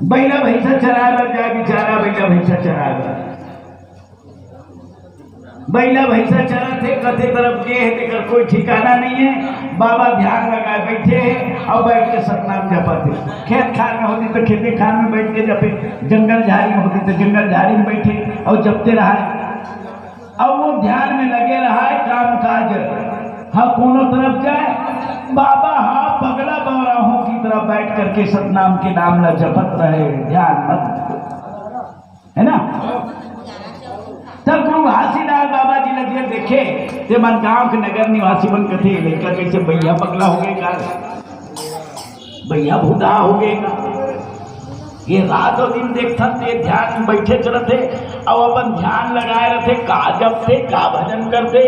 [SPEAKER 2] बैला भैंसा चराए बर जाए, बेचारा बैला भैंसा चराए बर, बैला भैंसा चरा थे, कथे तरफ के है तेकर कोई ठिकाना नहीं है। बाबा ध्यान लगाए बैठे हैं और बैठ के सतनाम जपते। खेत खान में होती तो खेते खान में बैठ के जपे, जंगल झाड़ी में होती तो जंगल झाड़ी में बैठे और जपते रहा। और वो ध्यान में लगे रहा है, काम काज हाँ कोनो तरफ जाए, बाबा हाँ पगला बौराहों की तरफ बैठ करके सतनाम के नाम ला जपत रहे, ध्यान मत, है ना। तब गुरु घासीदास बाबा जी लगे देखे ते मन गांव के नगर निवासी बन कथे लड़का कैसे भैया पगला हो गए का, भैया भूदा हो गए का। ये रात और दिन देखता थे, ध्यान में बैठे चलते और अपन ध्यान लगाए रहते, का जपते, का भजन करते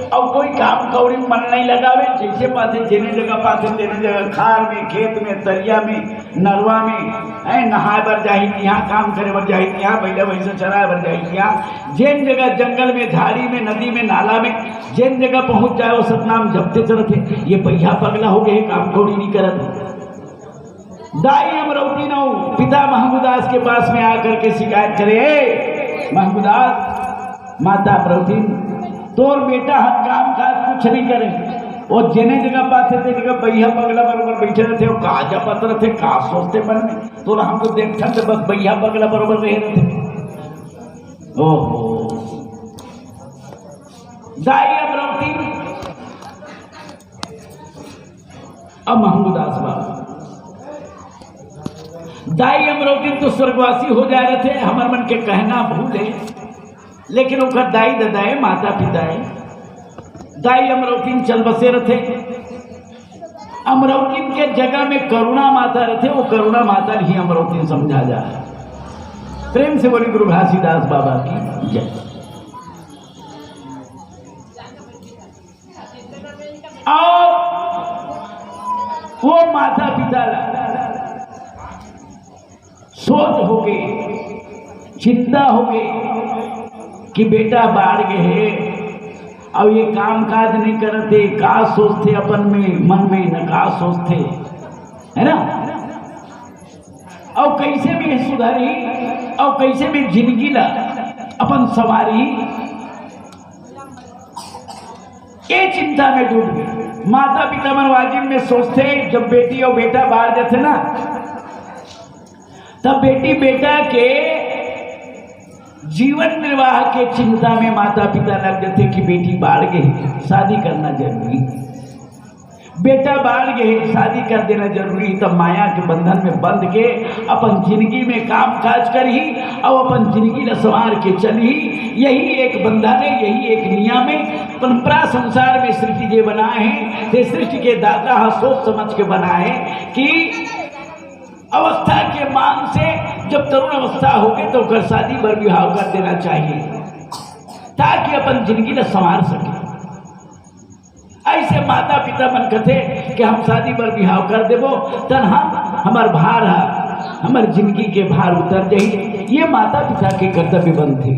[SPEAKER 2] और कोई काम कौड़ी मन नहीं लगावे। जैसे पाते जेने जगह पाते तेने जगह, खार में, खेत में, तरिया में, नरवा में, नहाए बर जाही यहाँ, काम करे बर जाही यहाँ, बैला भैंसा चराए बर जाही यहाँ। जिन जगह जंगल में, झाड़ी में, नदी में, नाला में जिन जगह पहुंच जाए वो सतनाम जपते चलते। ये भैया पगला हो गए, काम कौड़ी नहीं करते। दाई अमरौती नौ पिता महमूदास के पास में आकर के शिकायत करे, महमूदास माता अमरौती तोर बेटा हर काम काज कुछ नहीं करे, और जेने जगह पाते थे जगह भैया पगला बरोबर बैठे रहते और का जपत रहते, का सोचते मन में, तो हमको देखते थे बस भैया पगला बरोबर रहे रहते। ओहो दाई अमरौती अब महमूदास बाबा दाई अमरौती तो स्वर्गवासी हो जा रहे थे, हमार मन के कहना भूल है, लेकिन उनका दाई ददाए माता पिता है। दाई अमरौती चल बसे रहे, अमरौती के जगह में करुणा माता रहते, वो करुणा माता ही अमरौती समझा जा रहा है। प्रेम से बोली गुरु घासीदास बाबा की जय। और वो माता पिता सोच हो गई, चिंता हो गई कि बेटा बाढ़ गए अब ये काम काज नहीं करते, का सोचते अपन में, मन में न का सोचते, है ना। और कैसे भी सुधारी और कैसे भी जिंदगी ला अपन सवारी, ये चिंता में डूब गए। माता पिता मन वाजिब में सोचते, जब बेटी और बेटा बाहर जाते ना तब बेटी बेटा के जीवन निर्वाह के चिंता में माता पिता लग जाते कि बेटी बाढ़ गई, शादी करना जरूरी, बेटा बाढ़ गए, शादी कर देना जरूरी। तब माया के बंधन में बंध के अपन जिंदगी में काम काज कर ही और अपन जिंदगी न संवार के चल ही, यही एक बंधन है, यही एक नियम है। परंपरा संसार में सृष्टि जे बना है, ते सृष्टि के दाता सोच समझ के बना है कि अवस्था के मांग से जब तरुण अवस्था हो गई तो कर शादी बर विवाह कर देना चाहिए ताकि अपन जिंदगी न संवार सके। ऐसे माता पिता मन कहते कि हम शादी बर विवाह कर देबो तन हम हमार भार हमार जिंदगी के भार उतर जाइए। ये माता पिता के कर्तव्य बनते।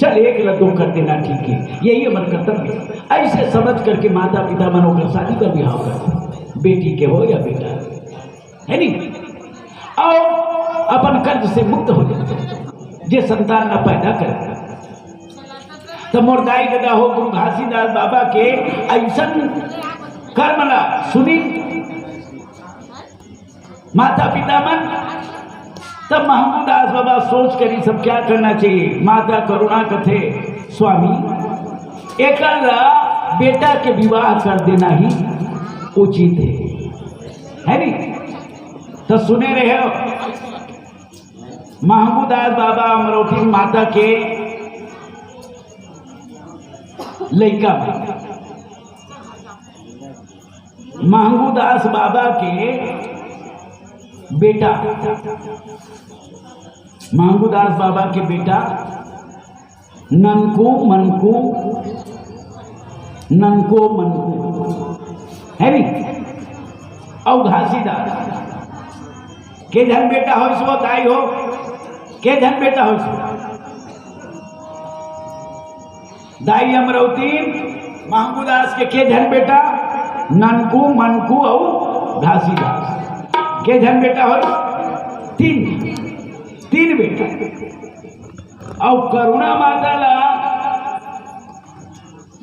[SPEAKER 2] चल एक ल दो कर देना ठीक है, यही हमारा कर्तव्य है। ऐसे समझ करके माता पिता मन होकर शादी का विवाह कर, बेटी के हो या बेटा है नहीं, और अपन कर्ज से मुक्त हो जाए, जे संतान न पैदा करे। तो मोरदाई दादा हो गुरु घासीदास बाबा के ऐसा कर्मला सुनी माता पिता मन, तब महमूदास बाबा सोच कर सब क्या करना चाहिए। माता करुणा कथे स्वामी एक बेटा के विवाह कर देना ही उचित है नहीं। तो सुने रहे हो महमूदास बाबा अमरोठी माता के लड़का महमूदास बाबा के बेटा, महमूदास बाबा के बेटा ननको मनको है नहीं, और घासीदास के धन बेटा हो सो दाई हो, के धन बेटा हो सो दाई अमरावती महमूदास के धन बेटा ननकू मनकू और घासीदास के धन बेटा हो तीन बेटा। और करुणा माता ला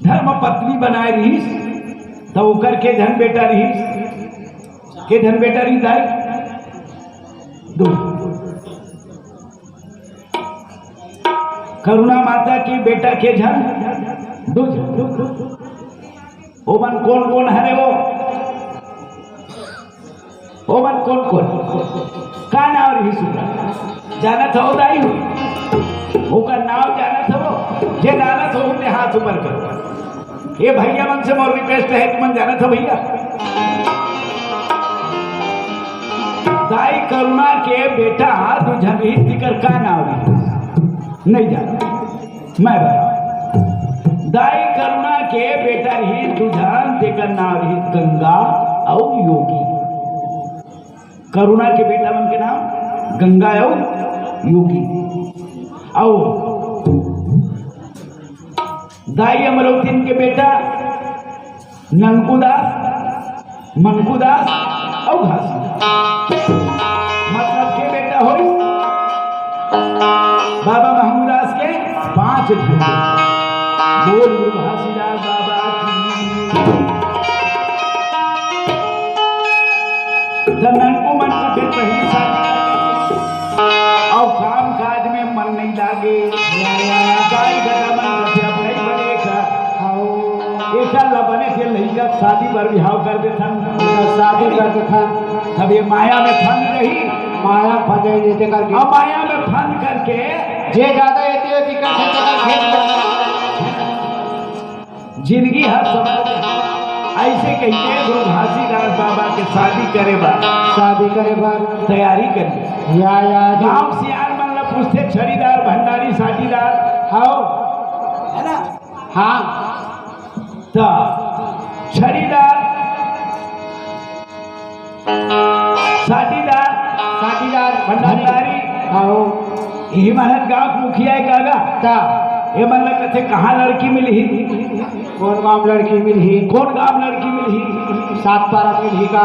[SPEAKER 2] धर्म पत्नी बनाए रही तो ओकर के धन बेटा रही, के धन बेटा रही दाई दो। करुणा माता की बेटा के धन दो। ओमन कौन कौन हरे वो मन कौन का नाम रही सुना जाना था वो दाई हो का नाम जाना था वो जे जाना था उनने हाथ ऊपर कर। ये भैया मन से मोर रिक्वेस्ट है कि मन जाना था भैया दाई करुणा के बेटा दूझन रही दिकर का नाम रही नहीं जाना मैं दाई करुणा के बेटा रही दूझन देकर नाम रही गंगा और योगी। करुणा के बेटा मन के नाम गंगा और योगी। और दाई अमरावती के बेटा ननकुदास मनकुदास और घासीदास। मतलब के बेटा हो बाबा महमूदास के 5 ढूंढे। बोल घासीदास बाबा ननको मन को फिर पहली शादी और काम काज में मन नहीं लागे बने थे लड़का शादी पर विवाह कर देता शादी कर देता। तब ये माया में फंस रही, माया फंसे जैसे करके और माया में फंस करके जे ज्यादा जिंदगी हर समय ऐसे कहिए गुरु घासीदास बाबा के शादी करे बार तैयारी करिए या गाँव सियार मन ला पूछते छड़ीदार भंडारी साटीदार आओ है ना। हाँ तो छड़ीदार साटीदार भंडारी आओ यही महाराज गाँव मुखिया कागा ये मन कहते कहाँ लड़की मिली, कौन गाँव लड़की मिली, कौन गाँव लड़की मिली, 7 पारा मिली का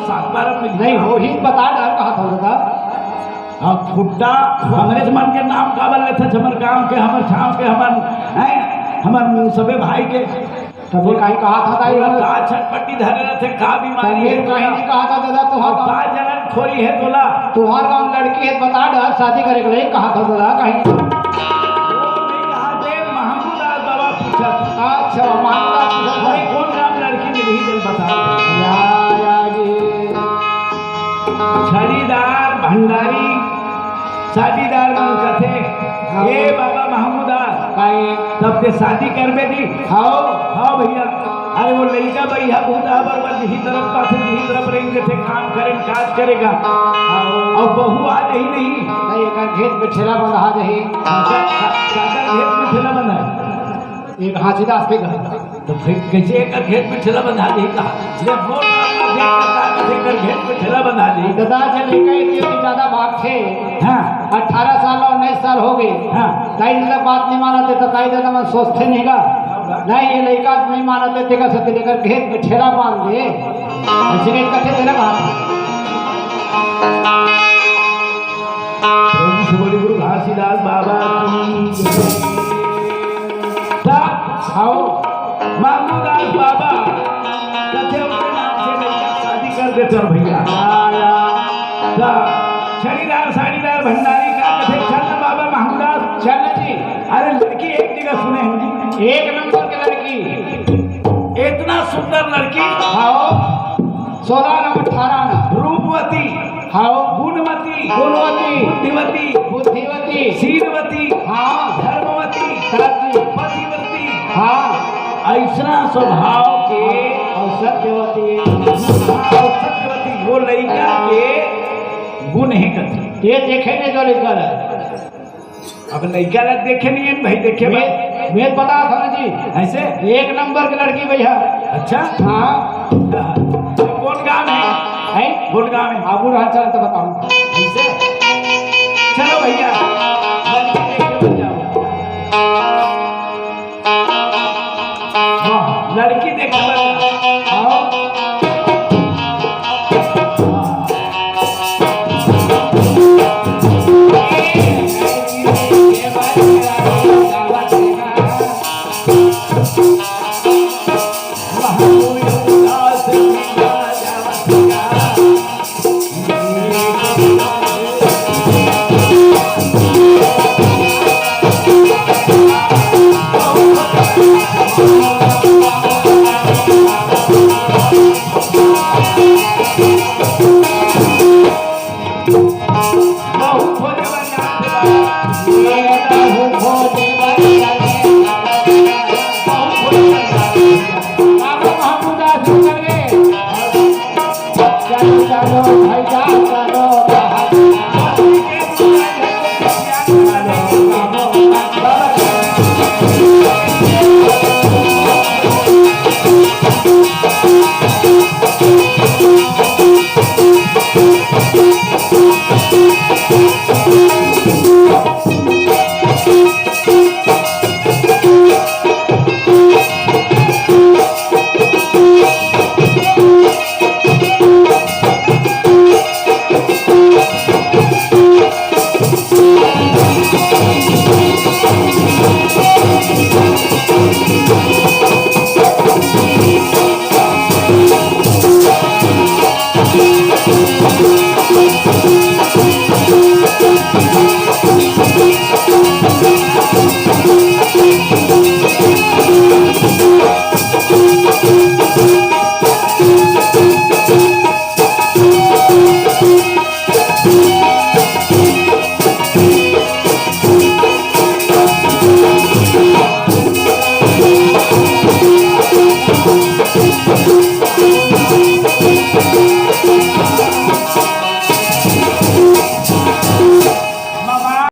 [SPEAKER 2] 7 पारा मिली नहीं हो ही बता डाल कहा था दादा। अब फुट्टा अंग्रेज मन के नाम का बल थे हमर गाँव के हमर ठाव के हमर सबे भाई के तभी कहीं कहा था दाई का छटपट्टी धरे थे का बीमारी है कहीं नहीं कहा था दादा तुहार का जनन खोरी है तोला तुहार गांव लड़की है बता डर शादी करे के लिए कहा था दादा कहीं नहीं कहा दे महमूदास बाबा पूछा। अच्छा महमूदास पूछा भाई कौन गांव लड़की मिली दिल बता या जी छड़ीदार भंडारी शादीदार मन कथे हे बाबा महमूदास तब से शादी कर बे दी। हाँ भैया अरे वो लड़का भैया बहुत यही तरफ पास यही तरफ रहेंगे थे काम करें काज करेगा और बहू आ रही नहीं घेत में ठेला बंधा रही घेत में ठेला बंधा एक घासीदास के घर तो कैसे एक घेत में ठेला बंधा रही कहा देकर घेर पे ठेला बंधा दी।
[SPEAKER 3] दादा चले गए थे कि ज्यादा भाग थे।
[SPEAKER 2] हाँ
[SPEAKER 3] 18 साल और 19 साल हो गए।
[SPEAKER 2] हाँ
[SPEAKER 3] ताई दादा बात नहीं मानते तो ताई दादा मैं सोचते नहीं का नहीं ये लड़का नहीं मानते थे का सत्य लेकर घेर पे ठेला बांध दे इसलिए कथे तेरा बात
[SPEAKER 2] बोले गुरु घासीदास बाबा
[SPEAKER 3] आओ
[SPEAKER 2] मामूदास बाबा कथे अपने नाम से लड़का शादी कर देते और भैया छड़ीदार साड़ीदार भंडारी का कथे चल बाबा महमूदास
[SPEAKER 3] चल जी।
[SPEAKER 2] अरे लड़की एक जगह सुने हैं जी,
[SPEAKER 3] एक नंबर की लड़की
[SPEAKER 2] इतना सुंदर लड़की,
[SPEAKER 3] आओ 16 ना 18 ना
[SPEAKER 2] रूपवती,
[SPEAKER 3] आओ
[SPEAKER 2] गुणवती,
[SPEAKER 3] गुणवती
[SPEAKER 2] बुद्धिवती,
[SPEAKER 3] बुद्धिवती
[SPEAKER 2] शीलवती,
[SPEAKER 3] हाँ
[SPEAKER 2] धर्मवती,
[SPEAKER 3] सत्य
[SPEAKER 2] पतिवती,
[SPEAKER 3] हाँ
[SPEAKER 2] ऐसा स्वभाव के
[SPEAKER 3] और सत्यवती
[SPEAKER 2] और सत्यवती वो लड़का के गुण है कथी।
[SPEAKER 3] ये देखे नहीं जो लेकर
[SPEAKER 2] अब लड़का लग देखे नहीं है भाई, देखे भाई
[SPEAKER 3] मैं बता था ना जी
[SPEAKER 2] ऐसे
[SPEAKER 3] एक नंबर की लड़की भैया।
[SPEAKER 2] अच्छा
[SPEAKER 3] हाँ
[SPEAKER 2] कौन गाँव है कौन गाँव है
[SPEAKER 3] आबू रहा चल तो बताऊँ
[SPEAKER 2] ऐसे चलो भैया लड़की देखे बन जाओ। हाँ लड़की देखे बन जाओ।
[SPEAKER 3] आओ
[SPEAKER 2] Oh,